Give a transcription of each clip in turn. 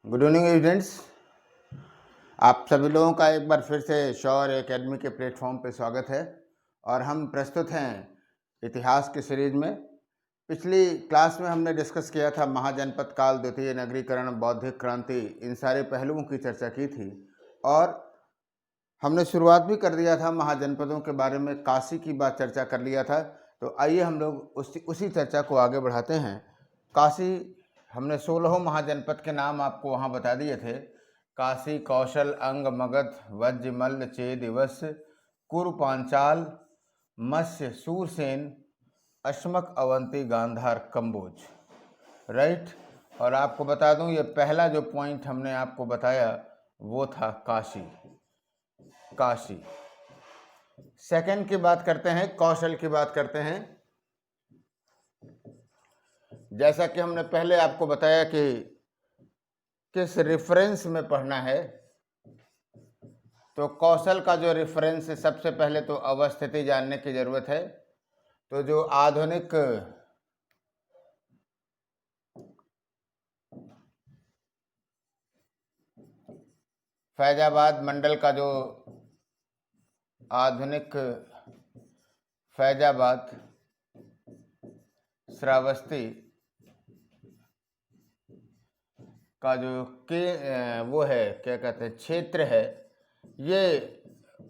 Good evening students. आप सभी लोगों का एक बार फिर से शौर्य एकेडमी के प्लेटफॉर्म पे स्वागत है और हम प्रस्तुत हैं इतिहास की सीरीज में। पिछली क्लास में हमने डिस्कस किया था महाजनपद काल, द्वितीय नगरीकरण, बौद्धिक क्रांति, इन सारे पहलुओं की चर्चा की थी और हमने शुरुआत भी कर दिया था महाजनपदों के बारे में, काशी की बात चर्चा कर लिया था। तो आइए हम लोग उसी चर्चा को आगे बढ़ाते हैं। काशी, हमने 16 महाजनपद के नाम आपको वहाँ बता दिए थे। काशी, कौशल, अंग, मगध, वज्र, मल्ल, चेद, दिवस, कुरु, पांचाल, मत्स्य, सूरसेन, अश्मक, अवंती, गांधार, कंबोज। राइट। और आपको बता दूं, ये पहला जो पॉइंट हमने आपको बताया वो था काशी। काशी। सेकंड की बात करते हैं, कौशल की बात करते हैं। जैसा कि हमने पहले आपको बताया कि किस रेफरेंस में पढ़ना है, तो कौशल का जो रेफरेंस है, सबसे पहले तो अवस्थिति जानने की जरूरत है। तो जो आधुनिक फैजाबाद मंडल का जो आधुनिक फैजाबाद, श्रावस्ती का जो वो है, क्या कहते हैं, क्षेत्र है, ये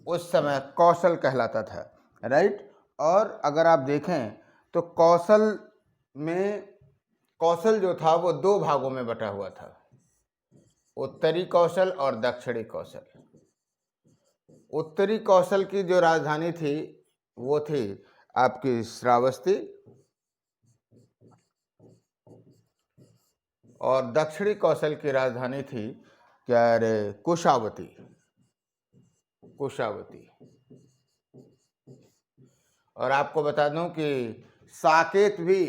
उस समय कौशल कहलाता था। राइट। और अगर आप देखें तो कौशल जो था वो दो भागों में बटा हुआ था, उत्तरी कौशल और दक्षिणी कौशल। उत्तरी कौशल की जो राजधानी थी वो थी आपकी श्रावस्ती, और दक्षिणी कौशल की राजधानी थी क्या रे, कुशावती। और आपको बता दूं कि साकेत भी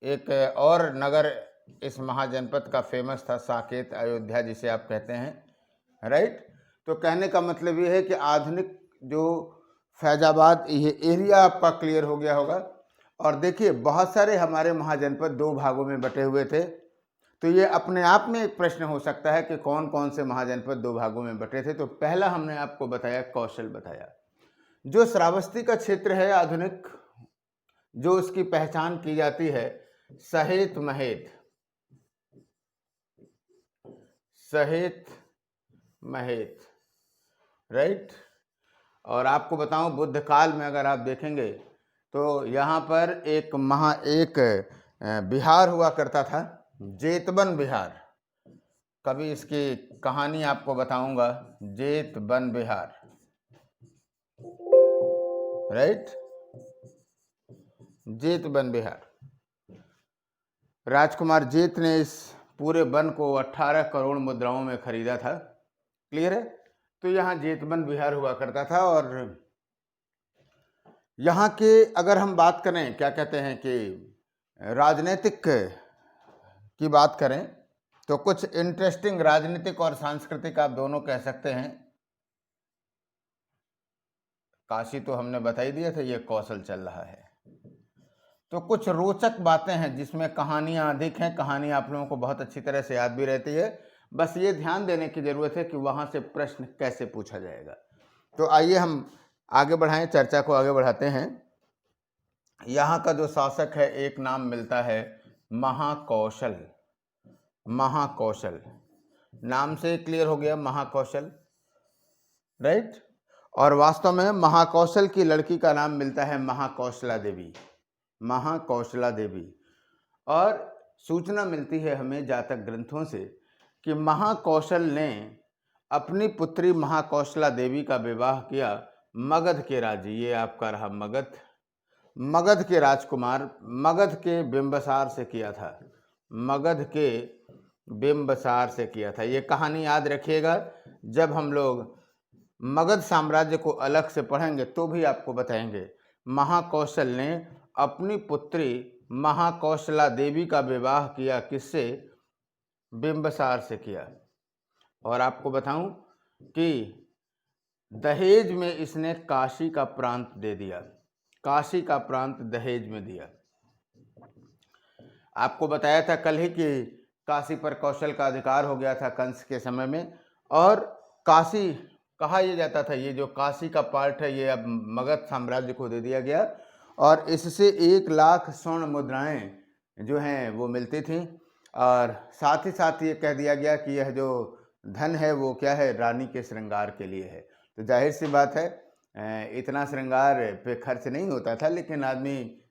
एक और नगर इस महाजनपद का फेमस था, साकेत, अयोध्या जिसे आप कहते हैं। राइट। तो कहने का मतलब ये है कि आधुनिक जो फैजाबाद, ये एरिया आपका क्लियर हो गया होगा। और देखिए, बहुत सारे हमारे महाजनपद दो भागों में बटे हुए थे, तो ये अपने आप में एक प्रश्न हो सकता है कि कौन कौन से महाजनपद दो भागों में बटे थे। तो पहला हमने आपको बताया, कौशल बताया। जो श्रावस्ती का क्षेत्र है आधुनिक, जो उसकी पहचान की जाती है सहेत महेत। राइट। और आपको बताऊं, बुद्ध काल में अगर आप देखेंगे तो यहाँ पर एक बिहार हुआ करता था, जेतवन बिहार। कभी इसकी कहानी आपको बताऊंगा, जेतवन बिहार। राइट। जेतवन बिहार, राजकुमार जेत ने इस पूरे वन को 18 करोड़ मुद्राओं में खरीदा था। क्लियर है। तो यहाँ जेतवन बिहार हुआ करता था। और यहाँ के अगर हम बात करें, क्या कहते हैं कि राजनीतिक की बात करें, तो कुछ इंटरेस्टिंग राजनीतिक और सांस्कृतिक आप दोनों कह सकते हैं। काशी तो हमने बता ही दिया था, ये कौशल चल रहा है। तो कुछ रोचक बातें हैं जिसमें कहानियां अधिक हैं। कहानी आप लोगों को बहुत अच्छी तरह से याद भी रहती है, बस ये ध्यान देने की जरूरत है कि वहां से प्रश्न कैसे पूछा जाएगा। तो आइए हम आगे बढ़ाएं, चर्चा को आगे बढ़ाते हैं। यहाँ का जो शासक है, एक नाम मिलता है महाकौशल। नाम से क्लियर हो गया, महाकौशल। राइट। और वास्तव में महाकौशल की लड़की का नाम मिलता है महाकौशला देवी। और सूचना मिलती है हमें जातक ग्रंथों से कि महाकौशल ने अपनी पुत्री महाकौशला देवी का विवाह किया मगध के राज्य, ये आपका रहा मगध के राजकुमार, मगध के बिंबसार से किया था। ये कहानी याद रखिएगा, जब हम लोग मगध साम्राज्य को अलग से पढ़ेंगे तो भी आपको बताएंगे। महाकौशल ने अपनी पुत्री महाकौशला देवी का विवाह किया, किससे? बिंबसार से किया। और आपको बताऊं कि दहेज में इसने काशी का प्रांत दे दिया, काशी का प्रांत दहेज में दिया। आपको बताया था कल ही कि काशी पर कौशल का अधिकार हो गया था कंस के समय में, और काशी कहा यह जाता था, ये जो काशी का पार्ट है ये अब मगध साम्राज्य को दे दिया गया, और इससे 1 लाख स्वर्ण मुद्राएं जो हैं वो मिलती थीं, और साथ ही साथ ये कह दिया गया कि यह जो धन है वो क्या है, रानी के श्रृंगार के लिए है। तो जाहिर सी बात है इतना श्रृंगार पे खर्च नहीं होता था, लेकिन आदमी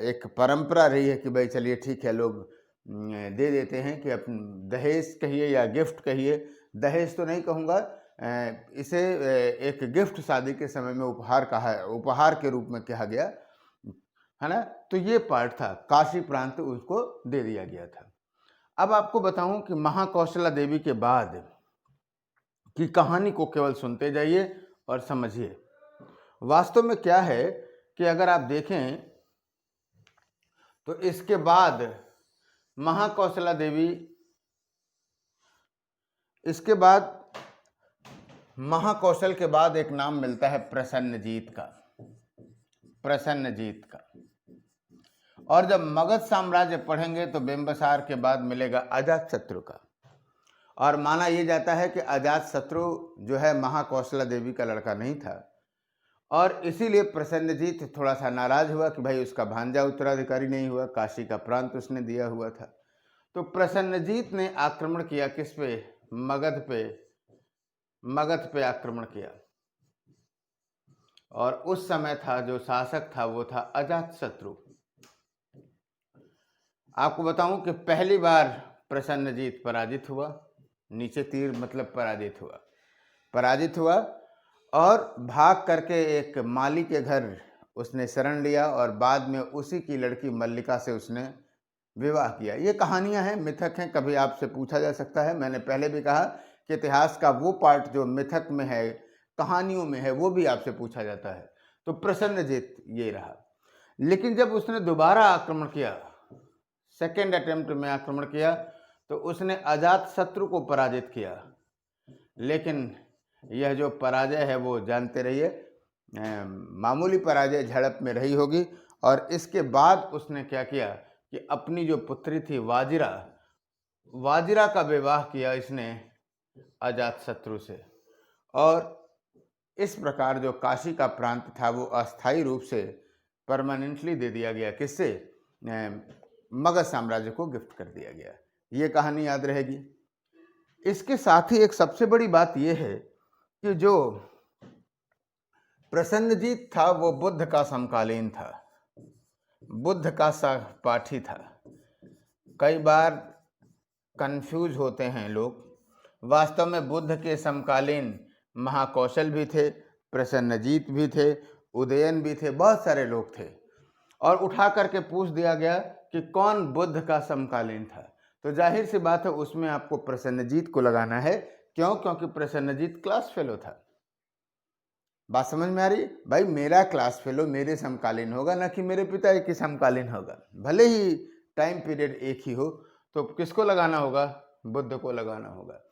एक परंपरा रही है कि भाई चलिए ठीक है, लोग दे देते हैं कि अपन दहेज कहिए या गिफ्ट कहिए, दहेज तो नहीं कहूँगा, इसे एक गिफ्ट शादी के समय में उपहार के रूप में कहा गया है ना। तो ये पार्ट था, काशी प्रांत उसको दे दिया गया था। अब आपको बताऊं कि महाकौशला देवी के बाद की कहानी को केवल सुनते जाइए और समझिए। वास्तव में क्या है कि अगर आप देखें तो इसके बाद महाकौशला देवी, इसके बाद महाकौशल के बाद एक नाम मिलता है प्रसन्नजीत का, प्रसन्नजीत का। और जब मगध साम्राज्य पढ़ेंगे तो बिंबिसार के बाद मिलेगा अजातशत्रु का, और माना यह जाता है कि अजातशत्रु जो है महाकौशला देवी का लड़का नहीं था, और इसीलिए प्रसन्नजीत थोड़ा सा नाराज हुआ कि भाई उसका भांजा उत्तराधिकारी नहीं हुआ, काशी का प्रांत उसने दिया हुआ था। तो प्रसन्नजीत ने आक्रमण किया किस पे, मगध पे आक्रमण किया, और उस समय था जो शासक था वो था अजातशत्रु। आपको बताऊं कि पहली बार प्रसन्नजीत पराजित हुआ, नीचे तीर मतलब पराजित हुआ, और भाग करके एक माली के घर उसने शरण लिया, और बाद में उसी की लड़की मल्लिका से उसने विवाह किया। ये कहानियां हैं, मिथक हैं, कभी आपसे पूछा जा सकता है। मैंने पहले भी कहा कि इतिहास का वो पार्ट जो मिथक में है, कहानियों में है, वो भी आपसे पूछा जाता है। तो प्रसन्नजीत ये रहा। लेकिन जब उसने दोबारा आक्रमण किया, सेकेंड अटेम्प्ट में आक्रमण किया, तो उसने अजातशत्रु को पराजित किया। लेकिन यह जो पराजय है वो जानते रहिए मामूली पराजय झड़प में रही होगी। और इसके बाद उसने क्या किया कि अपनी जो पुत्री थी वाजिरा का विवाह किया इसने अजातशत्रु से, और इस प्रकार जो काशी का प्रांत था वो अस्थायी रूप से परमानेंटली दे दिया गया, किससे, मगध साम्राज्य को गिफ्ट कर दिया गया। ये कहानी याद रहेगी। इसके साथ ही एक सबसे बड़ी बात यह है कि जो प्रसन्नजीत था वो बुद्ध का समकालीन था, बुद्ध का सहपाठी था। कई बार कंफ्यूज होते हैं लोग, वास्तव में बुद्ध के समकालीन महाकौशल भी थे, प्रसन्नजीत भी थे, उदयन भी थे, बहुत सारे लोग थे, और उठा करके पूछ दिया गया कि कौन बुद्ध का समकालीन था। तो जाहिर सी बात है उसमें आपको प्रसन्नजीत को लगाना है। क्यों? क्योंकि प्रसन्नजीत क्लास फेलो था। बात समझ में आ रही? भाई मेरा क्लास फेलो मेरे समकालीन होगा, ना कि मेरे पिता के समकालीन होगा। भले ही टाइम पीरियड एक ही हो, तो किसको लगाना होगा? बुद्ध को लगाना होगा।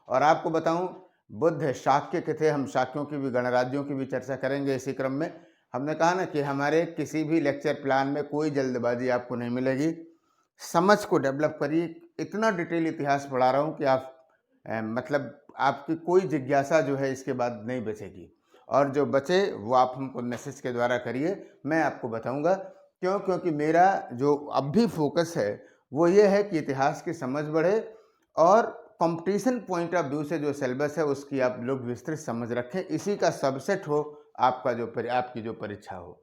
और आपको बताऊं, बुद्ध शाक्य के थे। हम शाक्यों की भी, गणराज्यों की भी चर्चा करेंगे इसी क्रम में। हमने कहा ना कि हमारे किसी भी लेक्चर प्लान में कोई जल्दबाजी आपको नहीं मिलेगी। समझ को डेवलप करिए। इतना डिटेल इतिहास पढ़ा रहा हूँ कि आप मतलब आपकी कोई जिज्ञासा जो है इसके बाद नहीं बचेगी, और जो बचे वो आप हमको मैसेज के द्वारा करिए, मैं आपको बताऊंगा। क्यों? क्योंकि मेरा जो अब भी फोकस है वो ये है कि इतिहास की समझ बढ़े, और कंपटीशन पॉइंट ऑफ व्यू से जो सिलेबस है उसकी आप लोग विस्तृत समझ रखें, इसी का सबसेट हो आपकी जो परीक्षा हो।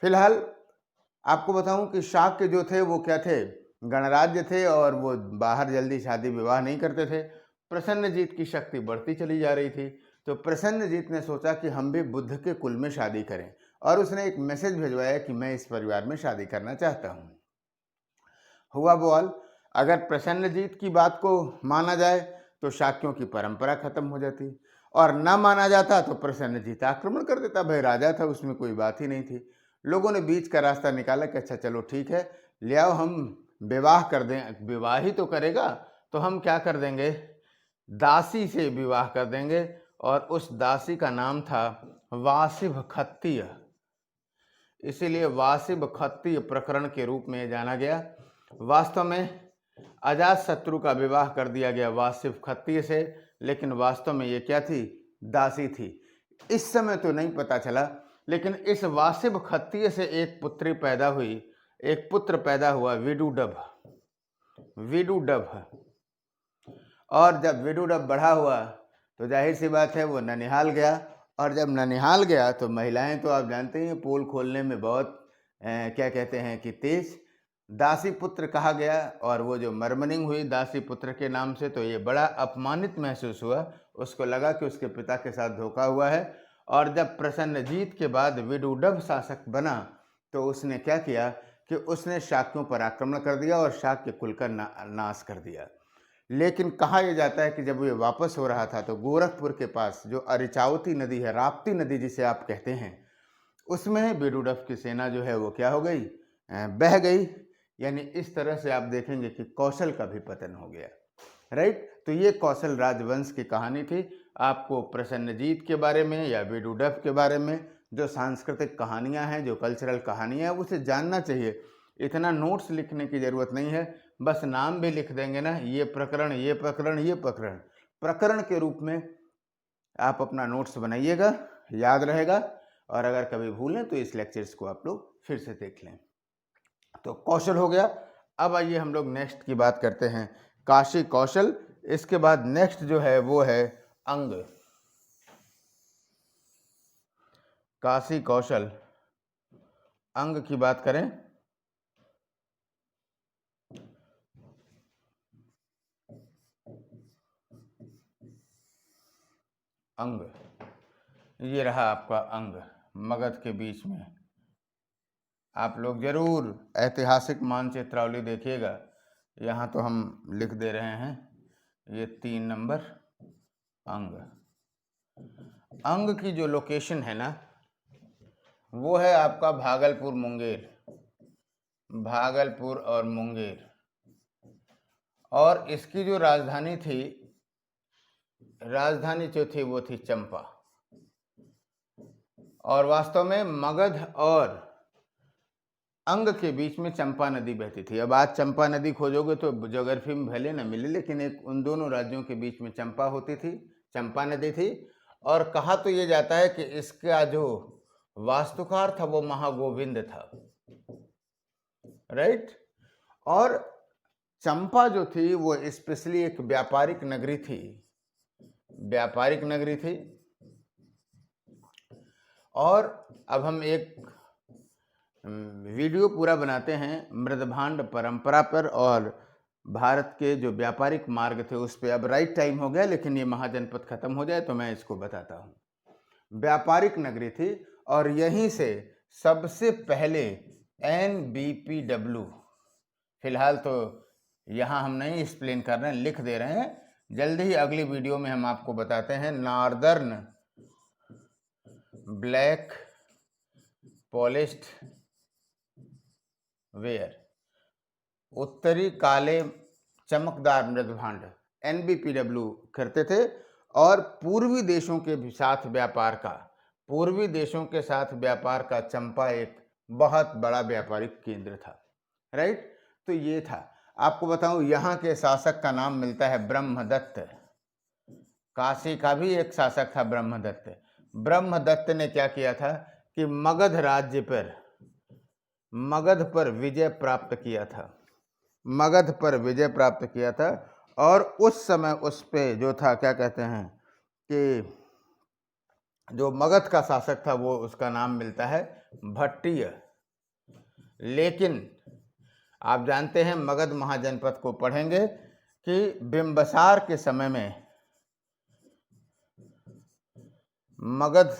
फिलहाल आपको बताऊं कि शाक्य जो थे वो क्या थे, गणराज्य थे, और वो बाहर जल्दी शादी विवाह नहीं करते थे। प्रसन्नजीत की शक्ति बढ़ती चली जा रही थी, तो प्रसन्नजीत ने सोचा कि हम भी बुद्ध के कुल में शादी करें, और उसने एक मैसेज भिजवाया कि मैं इस परिवार में शादी करना चाहता हूँ। हुआ बवाल, अगर प्रसन्नजीत की बात को माना जाए तो शाक्यों की परंपरा खत्म हो जाती, और न माना जाता तो प्रसन्नजीत आक्रमण कर देता। भाई राजा था, उसमें कोई बात ही नहीं थी। लोगों ने बीच का रास्ता निकाला कि अच्छा चलो ठीक है, ले आओ हम विवाह कर दें। विवाह ही तो करेगा तो हम क्या कर देंगे, दासी से विवाह कर देंगे, और उस दासी का नाम था वासिव खत्तीय। इसीलिए वासिव खत्तीय प्रकरण के रूप में जाना गया। वास्तव में अजातशत्रु का विवाह कर दिया गया वासिफ खत्तिय से, लेकिन वास्तव में ये क्या थी? दासी थी। इस समय तो नहीं पता चला, लेकिन इस वासिफ खत्तिय से एक पुत्री पैदा हुई, एक पुत्र पैदा हुआ विदुडभ। और जब विदुडभ बड़ा हुआ तो जाहिर सी बात है वो ननिहाल गया, और जब ननिहाल गया तो महिलाएं तो आप जानते हैं पोल खोलने में बहुत क्या कहते हैं कि तेज। दासी पुत्र कहा गया, और वो जो मर्मनिंग हुई दासी पुत्र के नाम से, तो ये बड़ा अपमानित महसूस हुआ। उसको लगा कि उसके पिता के साथ धोखा हुआ है, और जब प्रसन्नजीत के बाद विदुडभ शासक बना तो उसने क्या किया कि उसने शाक्यों पर आक्रमण कर दिया और शाक्य कुल का नाश कर दिया। लेकिन कहा यह जाता है कि जब ये वापस हो रहा था तो गोरखपुर के पास जो अरिचावती नदी है, राप्ती नदी जिसे आप कहते हैं, उसमें विदुडभ की सेना जो है वो क्या हो गई? बह गई। यानी इस तरह से आप देखेंगे कि कौशल का भी पतन हो गया। राइट, तो ये कौशल राजवंश की कहानी थी। आपको प्रसन्नजीत के बारे में या विदुडभ के बारे में जो सांस्कृतिक कहानियां हैं, जो कल्चरल कहानियां हैं, उसे जानना चाहिए। इतना नोट्स लिखने की जरूरत नहीं है, बस नाम भी लिख देंगे ना, ये प्रकरण, ये प्रकरण, ये प्रकरण, प्रकरण के रूप में आप अपना नोट्स बनाइएगा, याद रहेगा। और अगर कभी भूलें तो इस लेक्चर्स को आप लोग फिर से देख लें। तो कौशल हो गया। अब आइए हम लोग नेक्स्ट की बात करते हैं, काशी कौशल। इसके बाद नेक्स्ट जो है वो है अंग। काशी कौशल अंग की बात करें अंग, ये रहा आपका अंग मगध के बीच में। आप लोग जरूर ऐतिहासिक मानचित्रावली देखिएगा, यहाँ तो हम लिख दे रहे हैं, ये 3 नंबर अंग। अंग की जो लोकेशन है ना वो है आपका भागलपुर मुंगेर, भागलपुर और मुंगेर। और इसकी जो राजधानी थी, राजधानी जो थी वो थी चंपा। और वास्तव में मगध और अंग के बीच में चंपा नदी बहती थी। अब आज चंपा नदी खोजोगे तो ज्योग्राफी में भले न मिले, लेकिन एक उन दोनों राज्यों के बीच में चंपा होती थी, चंपा नदी थी। और कहा तो ये जाता है कि इसका जो वास्तुकार था वो महागोविंद था। राइट, और चंपा जो थी वो स्पेशली एक व्यापारिक नगरी थी, व्यापारिक नगरी थी। और अब हम एक वीडियो पूरा बनाते हैं मृदभांड परंपरा पर और भारत के जो व्यापारिक मार्ग थे उस पर। अब राइट टाइम हो गया, लेकिन ये महाजनपद खत्म हो जाए तो मैं इसको बताता हूँ। व्यापारिक नगरी थी, और यहीं से सबसे पहले NBPW, फिलहाल तो यहाँ हम नहीं एक्सप्लेन कर रहे हैं, लिख दे रहे हैं, जल्दी ही अगली वीडियो में हम आपको बताते हैं। नॉर्दर्न ब्लैक पॉलिश्ड वेयर, उत्तरी काले चमकदार मृदभांड, NBPW करते थे। और पूर्वी देशों के साथ व्यापार का, पूर्वी देशों के साथ व्यापार का चंपा एक बहुत बड़ा व्यापारिक केंद्र था। राइट, तो ये था। आपको बताऊं यहाँ के शासक का नाम मिलता है ब्रह्मदत्त। काशी का भी एक शासक था ब्रह्मदत्त। ब्रह्मदत्त ने क्या किया था कि मगध राज्य पर, मगध पर विजय प्राप्त किया था, मगध पर विजय प्राप्त किया था। और उस समय उस पे जो था क्या कहते हैं कि जो मगध का शासक था वो, उसका नाम मिलता है भट्टिय। लेकिन आप जानते हैं मगध महाजनपद को पढ़ेंगे कि बिंबसार के समय में मगध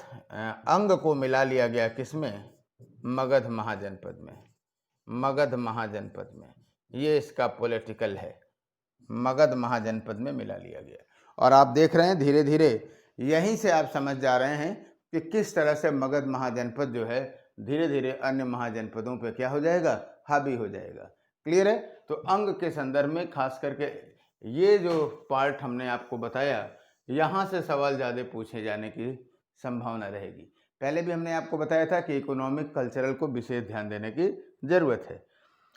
अंग को मिला लिया गया, किसमें? मगध महाजनपद में, मगध महाजनपद में। ये इसका पॉलिटिकल है, मगध महाजनपद में मिला लिया गया। और आप देख रहे हैं धीरे धीरे यहीं से आप समझ जा रहे हैं कि किस तरह से मगध महाजनपद जो है धीरे धीरे अन्य महाजनपदों पे क्या हो जाएगा? हावी हो जाएगा। क्लियर है? तो अंग के संदर्भ में खास करके ये जो पार्ट हमने आपको बताया, यहाँ से सवाल ज़्यादा पूछे जाने की संभावना रहेगी। पहले भी हमने आपको बताया था कि इकोनॉमिक कल्चरल को विशेष ध्यान देने की जरूरत है।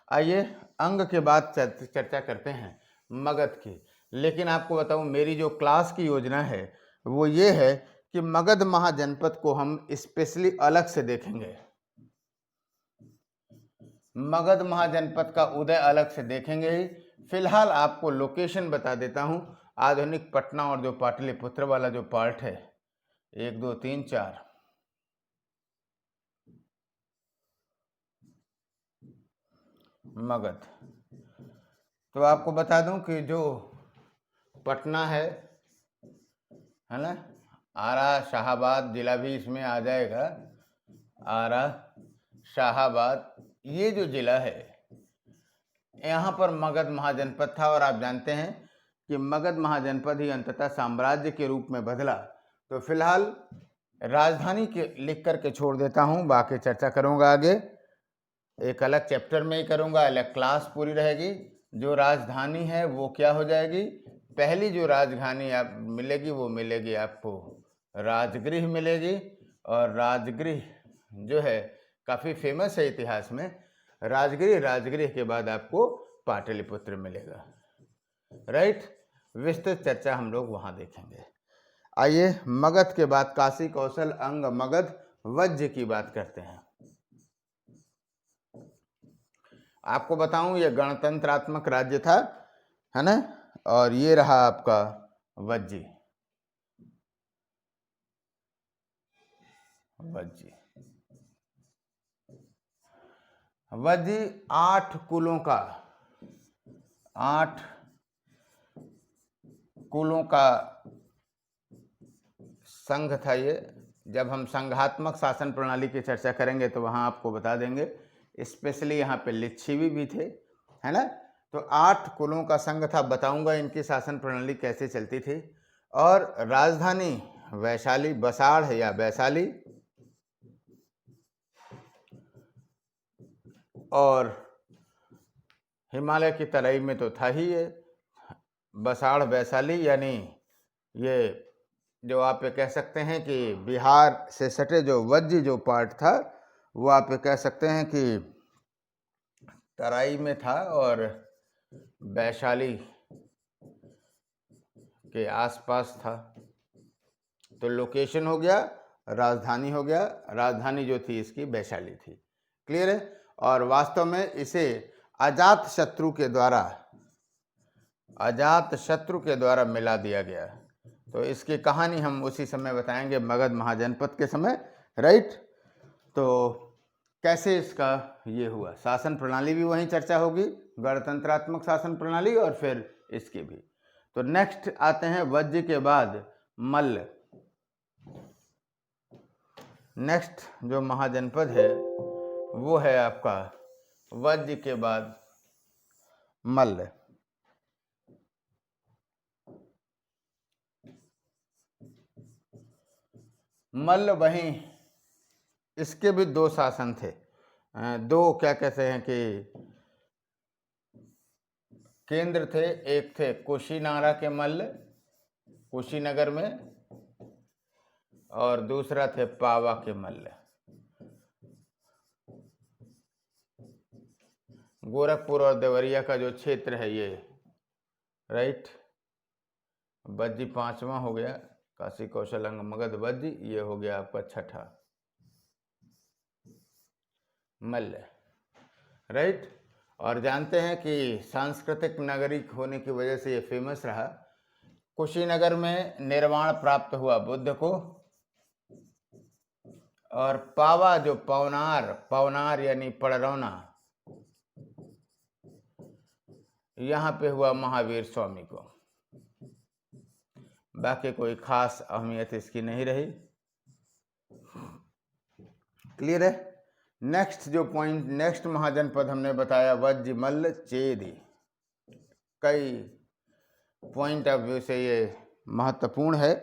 आइए अंग के बाद चर्चा करते हैं मगध की। लेकिन आपको बताऊं, मेरी जो क्लास की योजना है वो ये है कि मगध महाजनपद को हम स्पेशली अलग से देखेंगे। मगध महाजनपद का उदय अलग से देखेंगे ही। फिलहाल आपको लोकेशन बता देता हूं। आधुनिक पटना और जो पाटलिपुत्र वाला जो पार्ट है, 1 2 3 4, मगध। तो आपको बता दूं कि जो पटना है ना, आरा शाहाबाद जिला भी इसमें आ जाएगा। आरा शाहाबाद ये जो जिला है, यहाँ पर मगध महाजनपद था। और आप जानते हैं कि मगध महाजनपद ही अंततः साम्राज्य के रूप में बदला। तो फिलहाल राजधानी के लिख करके छोड़ देता हूँ, बाकी चर्चा करूँगा आगे, एक अलग चैप्टर में ही करूँगा, अलग क्लास पूरी रहेगी। जो राजधानी है वो क्या हो जाएगी, पहली जो राजधानी आप मिलेगी वो मिलेगी आपको राजगृह मिलेगी। और राजगृह जो है काफ़ी फेमस है इतिहास में। राजगृह के बाद आपको पाटलिपुत्र मिलेगा। राइट, विस्तृत चर्चा हम लोग वहाँ देखेंगे। आइए मगध के बाद काशी कौशल अंग मगध वज्र की बात करते हैं। आपको बताऊं ये गणतंत्रात्मक राज्य था, है ना। और ये रहा आपका वज्जी। वज्जी 8 कुलों का, 8 कुलों का संघ था ये। जब हम संघात्मक शासन प्रणाली की चर्चा करेंगे तो वहाँ आपको बता देंगे। स्पेशली यहाँ पे लिच्छवी भी थे, है ना। तो 8 कुलों का संघ था। बताऊंगा इनकी शासन प्रणाली कैसे चलती थी। और राजधानी वैशाली, बसाड़ या वैशाली, और हिमालय की तराई में तो था ही ये बसाड़ वैशाली। यानी ये जो आप ये कह सकते हैं कि बिहार से सटे जो वज्जी जो पार्ट था वो आप ये कह सकते हैं कि तराई में था और वैशाली के आसपास था। तो लोकेशन हो गया, राजधानी हो गया। राजधानी जो थी इसकी वैशाली थी। क्लियर है। और वास्तव में इसे अजात शत्रु के द्वारा मिला दिया गया। तो इसकी कहानी हम उसी समय बताएंगे, मगध महाजनपद के समय। राइट, तो कैसे इसका ये हुआ, शासन प्रणाली भी वहीं चर्चा होगी, गणतंत्रात्मक शासन प्रणाली, और फिर इसकी भी। तो नेक्स्ट आते हैं वज्र के बाद मल्ल। नेक्स्ट जो महाजनपद है वो है आपका वज्र के बाद मल्ल। मल्ल वहीं, इसके भी 2 शासन थे, 2 क्या कहते हैं कि केंद्र थे। एक थे कुशीनारा के मल्ल कुशीनगर में, और दूसरा थे पावा के मल्ल गोरखपुर और देवरिया का जो क्षेत्र है ये। राइट, वज्जी 5वां हो गया, काशी कौशल अंग मगध वज्जी, ये हो गया आपका 6ठा मल्ल। राइट, और जानते हैं कि सांस्कृतिक नगरी होने की वजह से ये फेमस रहा। कुशीनगर में निर्वाण प्राप्त हुआ बुद्ध को, और पावा जो पवनार यानी पड़रौना, यहाँ पे हुआ महावीर स्वामी को। बाकी कोई खास अहमियत इसकी नहीं रही। क्लियर है। नेक्स्ट जो पॉइंट, नेक्स्ट महाजनपद हमने बताया वज्र मल्ल चेदी। कई पॉइंट ऑफ व्यू से ये महत्वपूर्ण है।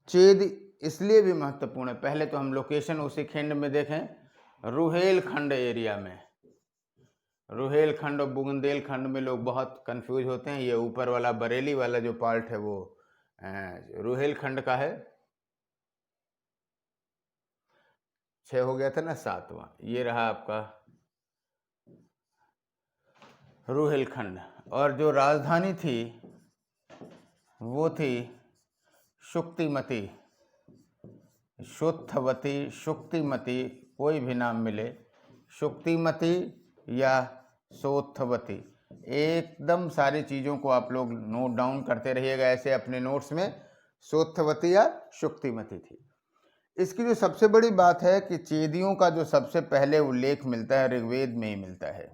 चेद इसलिए भी महत्वपूर्ण है, पहले तो हम लोकेशन उसी खंड में देखें, रुहेलखंड एरिया में। रुहेलखंड और बुंदेलखंड में लोग बहुत कंफ्यूज होते हैं। ये ऊपर वाला बरेली वाला जो पार्ट है वो रुहेलखंड का है। 6 हो गया था ना, 7वां ये रहा आपका रुहेलखंड, और जो राजधानी थी वो थी शुक्तिमती, शुद्धवती, शुक्तिमती, कोई भी नाम मिले, शुक्तिमती या सोत्थवती, एकदम सारी चीज़ों को आप लोग नोट डाउन करते रहिएगा ऐसे अपने नोट्स में। सोत्थवती या शुक्तिमती थी। इसकी जो सबसे बड़ी बात है कि चेदियों का जो सबसे पहले उल्लेख मिलता है ऋग्वेद में ही मिलता है।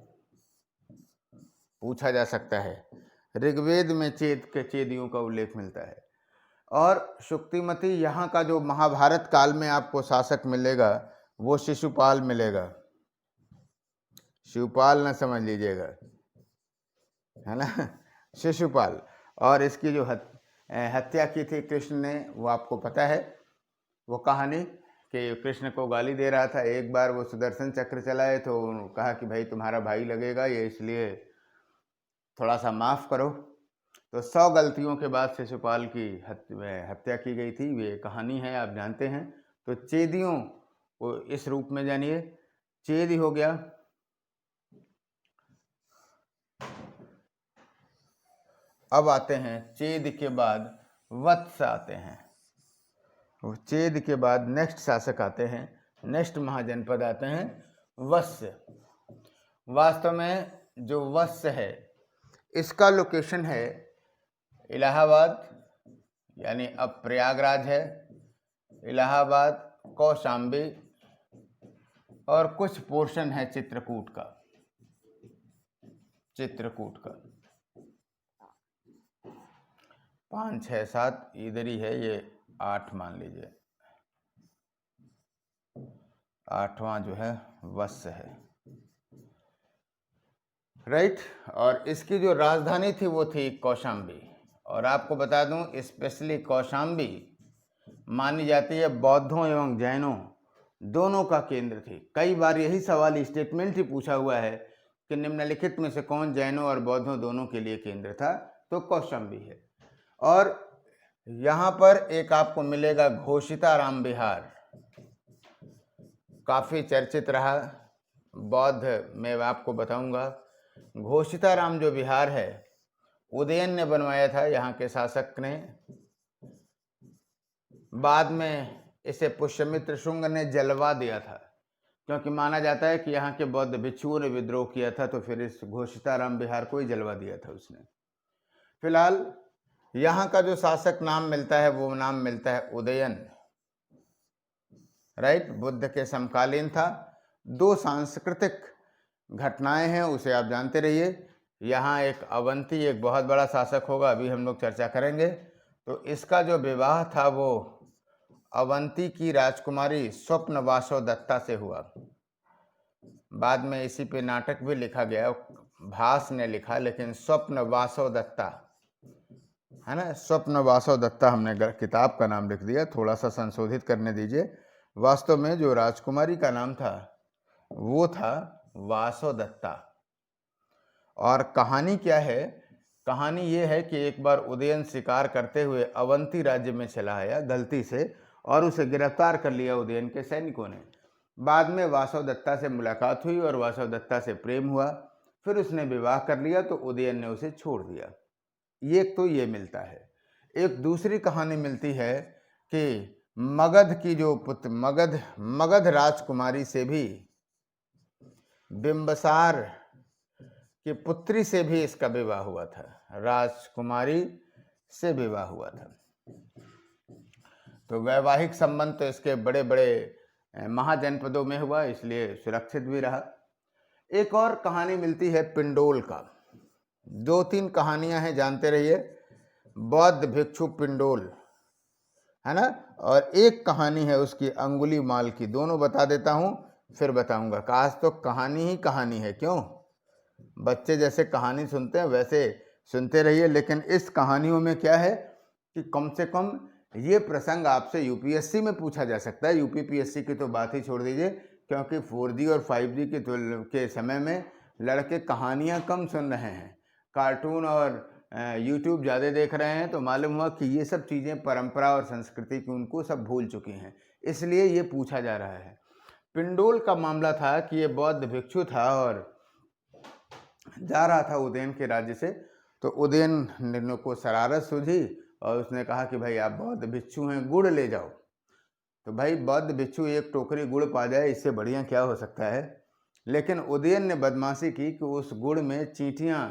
पूछा जा सकता है, ऋग्वेद में चेदियों का उल्लेख मिलता है। और शुक्तिमती यहाँ का जो महाभारत काल में आपको शासक मिलेगा वो शिशुपाल मिलेगा। शिवपाल न समझ लीजिएगा, है ना, शिशुपाल। और इसकी जो हत्या की थी कृष्ण ने, वो आपको पता है वो कहानी कि कृष्ण को गाली दे रहा था। एक बार वो सुदर्शन चक्र चलाए तो कहा कि भाई तुम्हारा भाई लगेगा ये, इसलिए थोड़ा सा माफ़ करो। तो 100 गलतियों के बाद शिशुपाल की हत्या की गई थी। ये कहानी है, आप जानते हैं। तो चेदियों को इस रूप में जानिए, चेद हो गया। अब आते हैं चेद के बाद वत्स आते हैं। चेद के बाद नेक्स्ट शासक आते हैं, नेक्स्ट महाजनपद आते हैं वत्स। वास्तव में जो वत्स है इसका लोकेशन है इलाहाबाद, यानी अब प्रयागराज है, इलाहाबाद, कौशाम्बी और कुछ पोर्शन है चित्रकूट का। चित्रकूट का 5, 6, 7 इधर ही है, ये 8 मान लीजिए, 8वां जो है वत्स है, राइट। और इसकी जो राजधानी थी वो थी कौशाम्बी। और आपको बता दूं स्पेशली कौशाम्बी मानी जाती है बौद्धों एवं जैनों दोनों का केंद्र थी। कई बार यही सवाल स्टेटमेंट ही पूछा हुआ है कि निम्नलिखित में से कौन जैनों और बौद्धों दोनों के लिए केंद्र था, तो कौशाम्बी है। और यहाँ पर एक आपको मिलेगा घोषिताराम विहार, काफ़ी चर्चित रहा, बौद्ध में आपको बताऊंगा। घोषिताराम जो विहार है उदयन ने बनवाया था, यहाँ के शासक ने। बाद में इसे पुष्यमित्र शुंग ने जलवा दिया था, क्योंकि माना जाता है कि यहाँ के बौद्ध भिक्षुओं ने विद्रोह किया था, तो फिर इस घोषिताराम विहार को ही जलवा दिया था उसने। फिलहाल यहाँ का जो शासक नाम मिलता है वो नाम मिलता है उदयन, राइट, बुद्ध के समकालीन था। 2 सांस्कृतिक घटनाएं हैं, उसे आप जानते रहिए। यहाँ एक अवंती एक बहुत बड़ा शासक होगा, अभी हम लोग चर्चा करेंगे। तो इसका जो विवाह था वो अवंती की राजकुमारी स्वप्न वासव दत्ता से हुआ। बाद में इसी पे नाटक भी लिखा गया, भास ने लिखा, लेकिन स्वप्न वासव दत्ता, है ना, स्वप्न वासव दत्ता हमने किताब का नाम लिख दिया, थोड़ा सा संशोधित करने दीजिए। वास्तव में जो राजकुमारी का नाम था वो था वासव दत्ता। और कहानी क्या है? कहानी ये है कि एक बार उदयन शिकार करते हुए अवंती राज्य में चला आया गलती से, और उसे गिरफ्तार कर लिया उदयन के सैनिकों ने। बाद में वासव दत्ता से मुलाकात हुई और वासव दत्ता से प्रेम हुआ, फिर उसने विवाह कर लिया, तो उदयन ने उसे छोड़ दिया। ये तो ये मिलता है। एक दूसरी कहानी मिलती है कि मगध की जो पुत्र मगध राजकुमारी से भी, बिंबसार की पुत्री से भी इसका विवाह हुआ था, राजकुमारी से विवाह हुआ था। तो वैवाहिक संबंध तो इसके बड़े बड़े महाजनपदों में हुआ, इसलिए सुरक्षित भी रहा। एक और कहानी मिलती है पिंडोल का। 2-3 कहानियां हैं, जानते रहिए। बौद्ध भिक्षु पिंडोल, है ना, और एक कहानी है उसकी अंगुली माल की। दोनों बता देता हूं फिर बताऊंगा। काश तो कहानी ही कहानी है, क्यों? बच्चे जैसे कहानी सुनते हैं वैसे सुनते रहिए। लेकिन इस कहानियों में क्या है कि कम से कम ये प्रसंग आपसे यूपीएससी में पूछा जा सकता है। यूपीपीएससी की तो बात ही छोड़ दीजिए, क्योंकि 4G और 5G के समय में लड़के कहानियाँ कम सुन रहे हैं, कार्टून और यूट्यूब ज़्यादा देख रहे हैं। तो मालूम हुआ कि ये सब चीज़ें परंपरा और संस्कृति की उनको सब भूल चुकी हैं, इसलिए ये पूछा जा रहा है। पिंडोल का मामला था कि ये बौद्ध भिक्षु था और जा रहा था उदयन के राज्य से, तो उदयन को शरारत सूझी और उसने कहा कि भाई आप बौद्ध भिक्षु हैं, गुड़ ले जाओ। तो भाई बौद्ध भिक्षु एक टोकरी गुड़ पा जाए, इससे बढ़िया क्या हो सकता है। लेकिन उदयन ने बदमाशी की कि उस गुड़ में चींटियाँ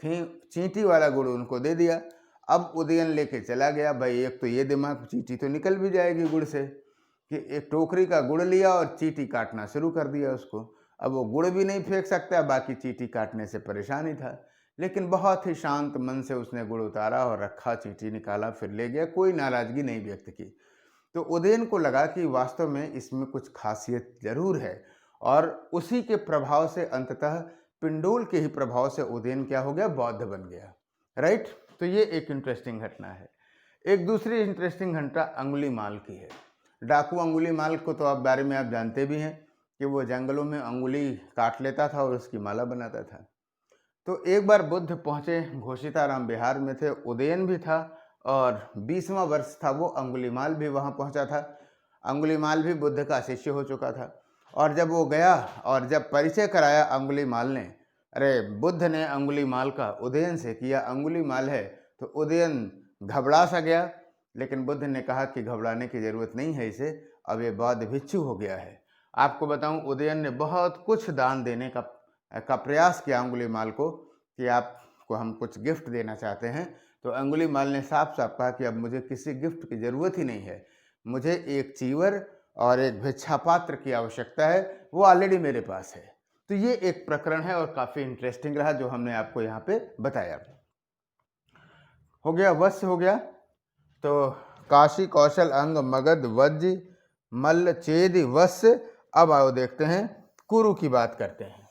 थीं, चींटी वाला गुड़ उनको दे दिया। अब उदयन लेके चला गया। भाई एक तो ये दिमाग, चींटी तो निकल भी जाएगी गुड़ से, कि एक टोकरी का गुड़ लिया और चींटी काटना शुरू कर दिया उसको। अब वो गुड़ भी नहीं फेंक सकता, बाकी चींटी काटने से परेशान ही था। लेकिन बहुत ही शांत मन से उसने गुड़ उतारा और रखा, चींटी निकाला, फिर ले गया, कोई नाराजगी नहीं व्यक्त की। तो उदयन को लगा कि वास्तव में इसमें कुछ खासियत जरूर है, और उसी के प्रभाव से अंततः पिंडोल के ही प्रभाव से उदयन क्या हो गया, बौद्ध बन गया। राइट। तो ये एक इंटरेस्टिंग घटना है। एक दूसरी इंटरेस्टिंग घटना अंगुलीमाल की है। डाकू अंगुलीमाल को तो आप बारे में आप जानते भी हैं कि वो जंगलों में अंगुली काट लेता था और उसकी माला बनाता था। तो एक बार बुद्ध पहुंचे, घोषिताराम बिहार में थे, उदयन भी था और 20वां वर्ष था वो, अंगुलीमाल भी वहां पहुंचा था। अंगुलीमाल भी बुद्ध का शिष्य हो चुका था। और जब वो गया और जब परिचय कराया अंगुलीमाल ने, अरे बुद्ध ने अंगुलीमाल का उदयन से किया, अंगुलीमाल है, तो उदयन घबरा सा गया। लेकिन बुद्ध ने कहा कि घबराने की जरूरत नहीं है इसे, अब ये बौद्ध भिक्षु हो गया है। आपको बताऊं, उदयन ने बहुत कुछ दान देने का प्रयास किया अंगुलीमाल को, कि आपको हम कुछ गिफ्ट देना चाहते हैं। तो अंगुलीमाल ने साफ साफ कहा कि अब मुझे किसी गिफ्ट की जरूरत ही नहीं है, मुझे एक चीवर और एक भिक्षा पात्र की आवश्यकता है, वो ऑलरेडी मेरे पास है। तो ये एक प्रकरण है और काफी इंटरेस्टिंग रहा जो हमने आपको यहाँ पे बताया। हो गया वत्स, हो गया। तो काशी, कौशल, अंग, मगध, वज्र, मल्ल, चेद, वत्स। अब आओ देखते हैं कुरु की बात करते हैं।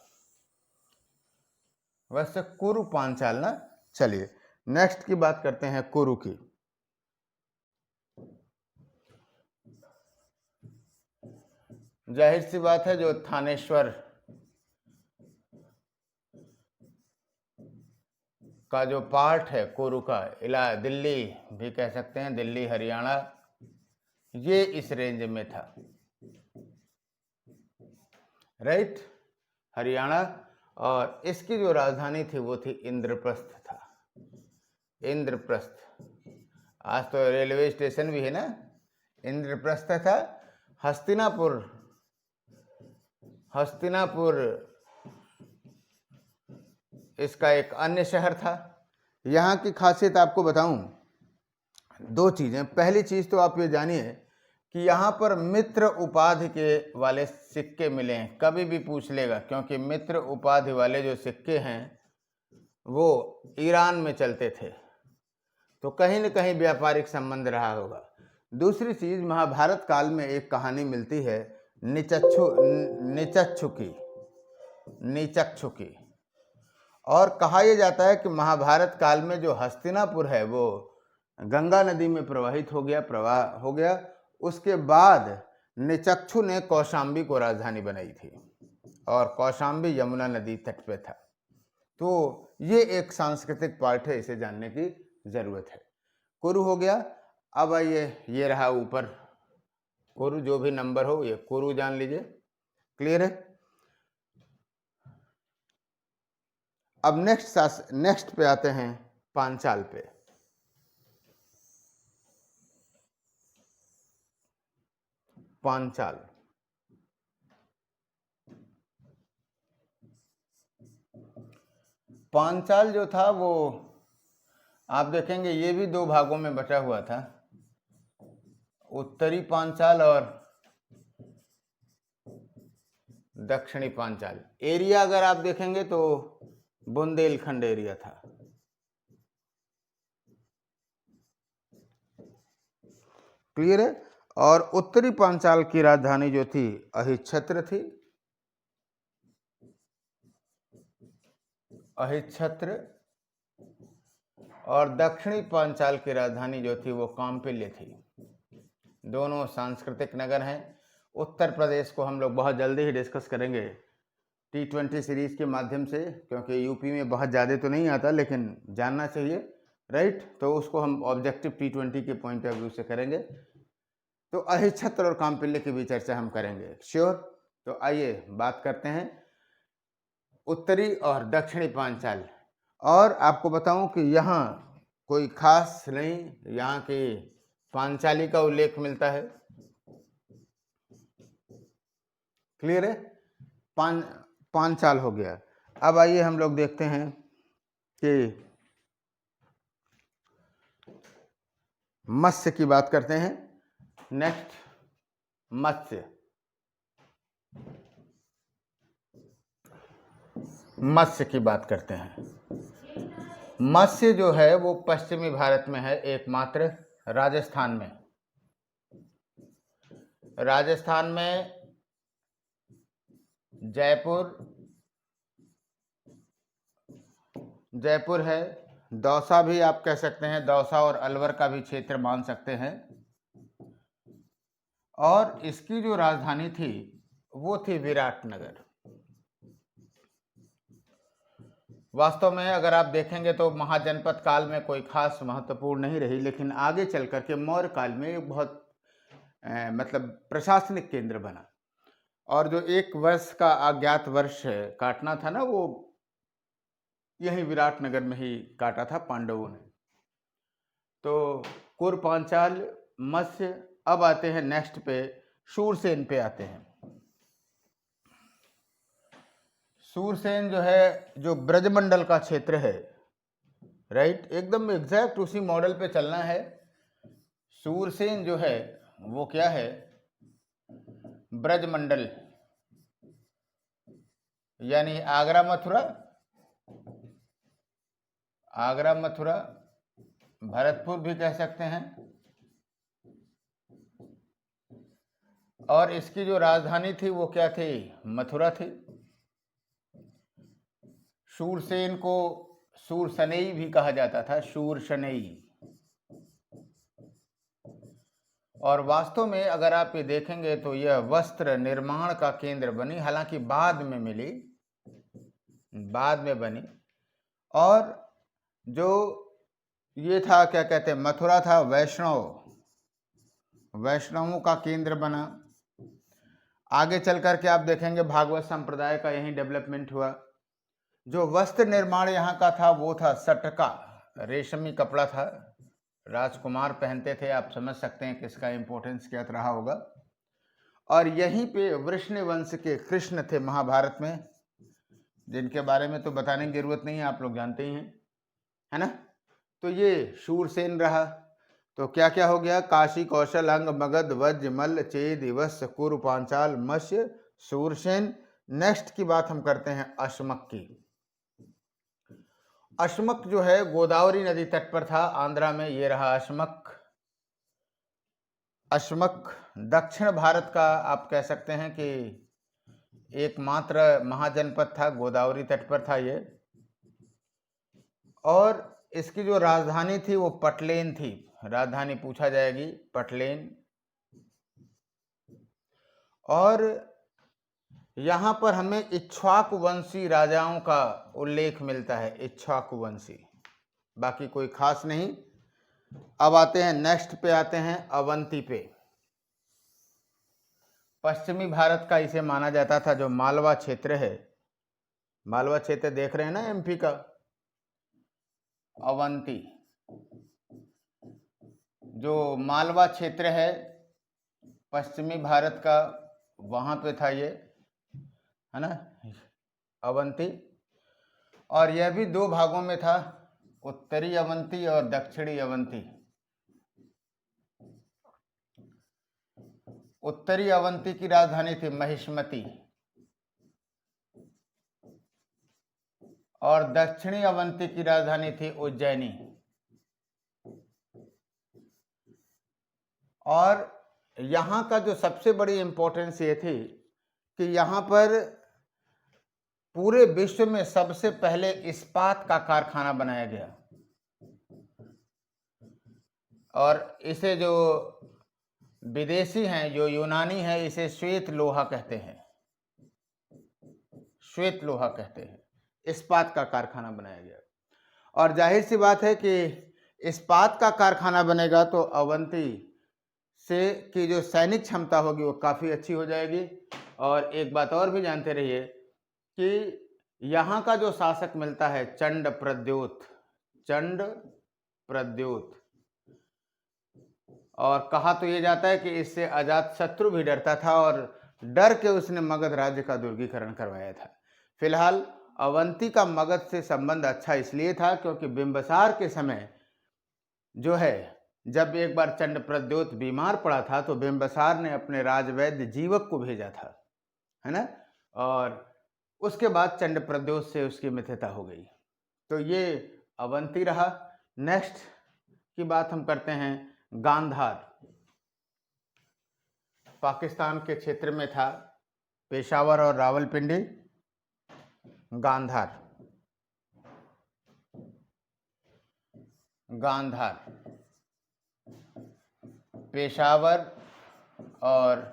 वैसे कुरु पांचाल ना, चलिए नेक्स्ट की बात करते हैं कुरु की। जाहिर सी बात है, जो थानेश्वर का जो पार्ट है कुरु का, दिल्ली भी कह सकते हैं, दिल्ली हरियाणा, ये इस रेंज में था। राइट, हरियाणा। और इसकी जो राजधानी थी वो थी इंद्रप्रस्थ था, इंद्रप्रस्थ। आज तो रेलवे स्टेशन भी है ना, इंद्रप्रस्थ था। हस्तिनापुर, हस्तिनापुर इसका एक अन्य शहर था। यहाँ की खासियत आपको बताऊं, दो चीजें। पहली चीज तो आप ये जानिए कि यहाँ पर मित्र उपाधि के वाले सिक्के मिले हैं, कभी भी पूछ लेगा, क्योंकि मित्र उपाधि वाले जो सिक्के हैं वो ईरान में चलते थे, तो कहीं न कहीं व्यापारिक संबंध रहा होगा। दूसरी चीज, महाभारत काल में एक कहानी मिलती है निचक्षु की, और कहा यह जाता है कि महाभारत काल में जो हस्तिनापुर है वो गंगा नदी में प्रवाहित हो गया, प्रवाह हो गया। उसके बाद निचक्षु ने कौशाम्बी को राजधानी बनाई थी, और कौशाम्बी यमुना नदी तट पे था। तो ये एक सांस्कृतिक पार्ट है, इसे जानने की जरूरत है। कुरु हो गया। अब आइए, ये रहा ऊपर कुरु, जो भी नंबर हो ये कुरु जान लीजिए। क्लियर है। अब नेक्स्ट पे आते हैं पांचाल पे। पांचाल, पांचाल जो था वो आप देखेंगे ये भी दो भागों में बटा हुआ था, उत्तरी पांचाल और दक्षिणी पांचाल। एरिया अगर आप देखेंगे तो बुंदेलखंड एरिया था। क्लियर है। और उत्तरी पांचाल की राजधानी जो थी अहिच्छत्र थी, अहिच्छत्र। और दक्षिणी पांचाल की राजधानी जो थी वो काम्पिल्य थी। दोनों सांस्कृतिक नगर हैं। उत्तर प्रदेश को हम लोग बहुत जल्दी ही डिस्कस करेंगे T20 सीरीज के माध्यम से, क्योंकि यूपी में बहुत ज़्यादा तो नहीं आता लेकिन जानना चाहिए। राइट, तो उसको हम ऑब्जेक्टिव T20 के पॉइंट ऑफ व्यू से करेंगे। तो अहिच्छत्र और काम्पिल्य की भी चर्चा हम करेंगे, श्योर। तो आइए बात करते हैं उत्तरी और दक्षिणी पांचाल। और आपको बताऊं कि यहाँ कोई खास नहीं, यहाँ की पांचाली का उल्लेख मिलता है। क्लियर है? पांचाल हो गया। अब आइए हम लोग देखते हैं कि मत्स्य की बात करते हैं। नेक्स्ट, मत्स्य। मत्स्य की बात करते हैं। मत्स्य जो है वो पश्चिमी भारत में है, एकमात्र राजस्थान में। राजस्थान में जयपुर है, दौसा भी आप कह सकते हैं, दौसा और अलवर का भी क्षेत्र मान सकते हैं। और इसकी जो राजधानी थी वो थी विराटनगर। वास्तव में अगर आप देखेंगे तो महाजनपद काल में कोई खास महत्वपूर्ण नहीं रही, लेकिन आगे चल करके मौर्य काल में एक बहुत मतलब प्रशासनिक केंद्र बना। और जो 1 वर्ष का अज्ञात वर्ष काटना था ना, वो यही विराटनगर में ही काटा था पांडवों ने। तो कुर, पांचाल, मत्स्य। अब आते हैं नेक्स्ट पे, शूरसेन पे आते हैं। शूरसेन जो है, जो ब्रजमंडल का क्षेत्र है, राइट, एकदम एग्जैक्ट उसी मॉडल पे चलना है। शूरसेन जो है वो क्या है, ब्रजमंडल, यानी आगरा मथुरा, भरतपुर भी कह सकते हैं। और इसकी जो राजधानी थी वो क्या थी, मथुरा थी। शूरसेन को शूरसनेई भी कहा जाता था, शूरसनेई। और वास्तव में अगर आप ये देखेंगे तो यह वस्त्र निर्माण का केंद्र बनी, हालांकि बाद में बनी। और जो ये था, क्या कहते हैं, मथुरा था, वैष्णवों का केंद्र बना। आगे चल करके आप देखेंगे भागवत संप्रदाय का यही डेवलपमेंट हुआ। जो वस्त्र निर्माण यहाँ का था वो था सटका, रेशमी कपड़ा था, राजकुमार पहनते थे। आप समझ सकते हैं कि इसका इंपॉर्टेंस क्या रहा होगा। और यहीं पे वृष्ण वंश के कृष्ण थे महाभारत में, जिनके बारे में तो बताने की जरूरत नहीं है, आप लोग जानते ही हैं, है ना। तो ये शूरसेन रहा। तो क्या क्या हो गया, काशी, कौशल, अंग, मगध, वज्र, मल्ल, चेद, दिवस, कुरु, पांचाल, मत्स्य, शूरसेन। नेक्स्ट की बात हम करते हैं अश्मक की। अश्मक जो है गोदावरी नदी तट पर था, आंध्रा में। ये रहा अश्मक दक्षिण भारत का आप कह सकते हैं कि एकमात्र महाजनपद था, गोदावरी तट पर था ये। और इसकी जो राजधानी थी वो पटलेन थी। राजधानी पूछा जाएगी, पटलेन। और यहां पर हमें इक्ष्वाकु वंशी राजाओं का उल्लेख मिलता है, इक्ष्वाकु वंशी, बाकी कोई खास नहीं। अब आते हैं नेक्स्ट पे, आते हैं अवंती पे। पश्चिमी भारत का इसे माना जाता था। जो मालवा क्षेत्र है, मालवा क्षेत्र देख रहे हैं ना, एमपी का, अवंती, जो मालवा क्षेत्र है पश्चिमी भारत का, वहां पे था ये, है ना, अवंती। और यह भी 2 भागों में था, उत्तरी अवंती और दक्षिणी अवंती। उत्तरी अवंती की राजधानी थी महिष्मती, और दक्षिणी अवंती की राजधानी थी उज्जैनी। और यहाँ का जो सबसे बड़ी इंपॉर्टेंस ये थी कि यहाँ पर पूरे विश्व में सबसे पहले इस्पात का कारखाना बनाया गया। और इसे जो विदेशी हैं, जो यूनानी हैं, इसे श्वेत लोहा कहते हैं, श्वेत लोहा कहते हैं। इस्पात का कारखाना बनाया गया। और जाहिर सी बात है कि इस्पात का कारखाना बनेगा तो अवंती से की जो सैनिक क्षमता होगी वो काफ़ी अच्छी हो जाएगी। और एक बात और भी जानते रहिए कि यहाँ का जो शासक मिलता है चंड प्रद्योत, चंड प्रद्योत, और कहा तो ये जाता है कि इससे अजातशत्रु भी डरता था और डर के उसने मगध राज्य का दुर्गीकरण करवाया था। फिलहाल अवंती का मगध से संबंध अच्छा इसलिए था क्योंकि बिंबसार के समय जो है, जब एक बार चंड प्रद्योत बीमार पड़ा था तो बिंबसार ने अपने राजवैद्य जीवक को भेजा था, है ना, और उसके बाद चंड प्रद्योत से उसकी मित्रता हो गई। तो ये अवंती रहा। नेक्स्ट की बात हम करते हैं गांधार। पाकिस्तान के क्षेत्र में था पेशावर और रावलपिंडी। गांधार, गांधार पेशावर और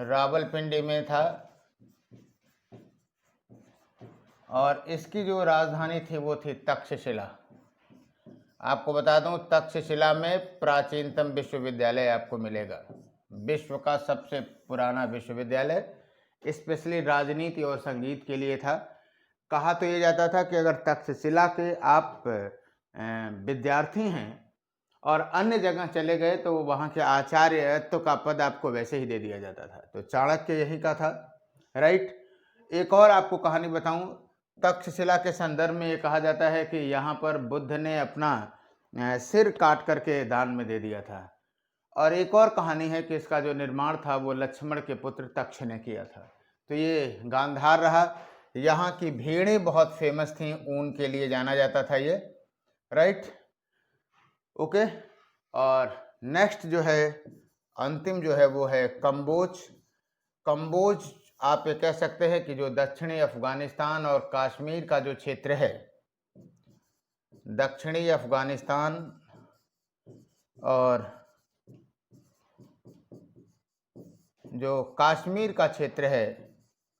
रावलपिंडी में था, और इसकी जो राजधानी थी वो थी तक्षशिला। आपको बता दूं, तक्षशिला में प्राचीनतम विश्वविद्यालय आपको मिलेगा, विश्व का सबसे पुराना विश्वविद्यालय, स्पेशली राजनीति और संगीत के लिए था। कहा तो ये जाता था कि अगर तक्षशिला के आप विद्यार्थी हैं और अन्य जगह चले गए तो वहाँ के आचार्यत्व का पद आपको वैसे ही दे दिया जाता था। तो चाणक्य यही का था, राइट। एक और आपको कहानी बताऊं, तक्षशिला के संदर्भ में ये कहा जाता है कि यहाँ पर बुद्ध ने अपना सिर काट करके दान में दे दिया था। और एक और कहानी है कि इसका जो निर्माण था वो लक्ष्मण के पुत्र तक्ष ने किया था। तो ये गांधार रहा। यहाँ की भेड़ें बहुत फेमस थीं, ऊन के लिए जाना जाता था ये, राइट, ओके। और नेक्स्ट जो है, अंतिम जो है वो है कंबोज। कंबोज आप ये कह सकते हैं कि जो दक्षिणी अफगानिस्तान और कश्मीर का जो क्षेत्र है, दक्षिणी अफगानिस्तान और जो कश्मीर का क्षेत्र है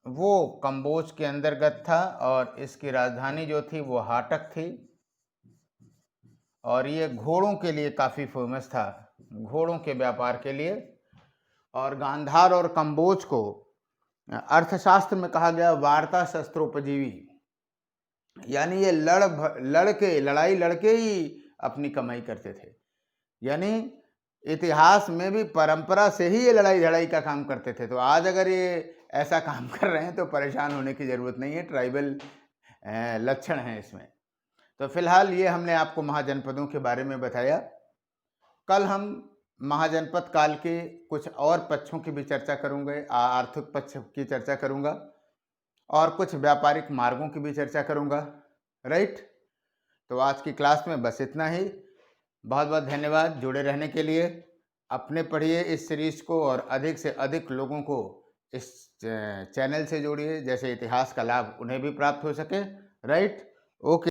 वो कंबोज के अंतर्गत था, और इसकी राजधानी जो थी वो हाटक थी, और ये घोड़ों के लिए काफ़ी फेमस था, घोड़ों के व्यापार के लिए। और गांधार और कंबोज को अर्थशास्त्र में कहा गया वार्ता शस्त्रोपजीवी, यानी ये लड़ाई लड़के ही अपनी कमाई करते थे। यानी इतिहास में भी परंपरा से ही ये लड़ाई झड़ाई का काम करते थे। तो आज अगर ये ऐसा काम कर रहे हैं तो परेशान होने की ज़रूरत नहीं है, ट्राइबल लक्षण हैं इसमें। तो फिलहाल ये हमने आपको महाजनपदों के बारे में बताया। कल हम महाजनपद काल के कुछ और पक्षों की भी चर्चा करूँगे, आर्थिक पक्ष की चर्चा करूँगा और कुछ व्यापारिक मार्गों की भी चर्चा करूँगा, राइट। तो आज की क्लास में बस इतना ही। बहुत बहुत धन्यवाद जुड़े रहने के लिए। अपने पढ़िए इस सीरीज को और अधिक से अधिक लोगों को इस चैनल से जोड़िए, जैसे इतिहास का लाभ उन्हें भी प्राप्त हो सके, राइट, ओके।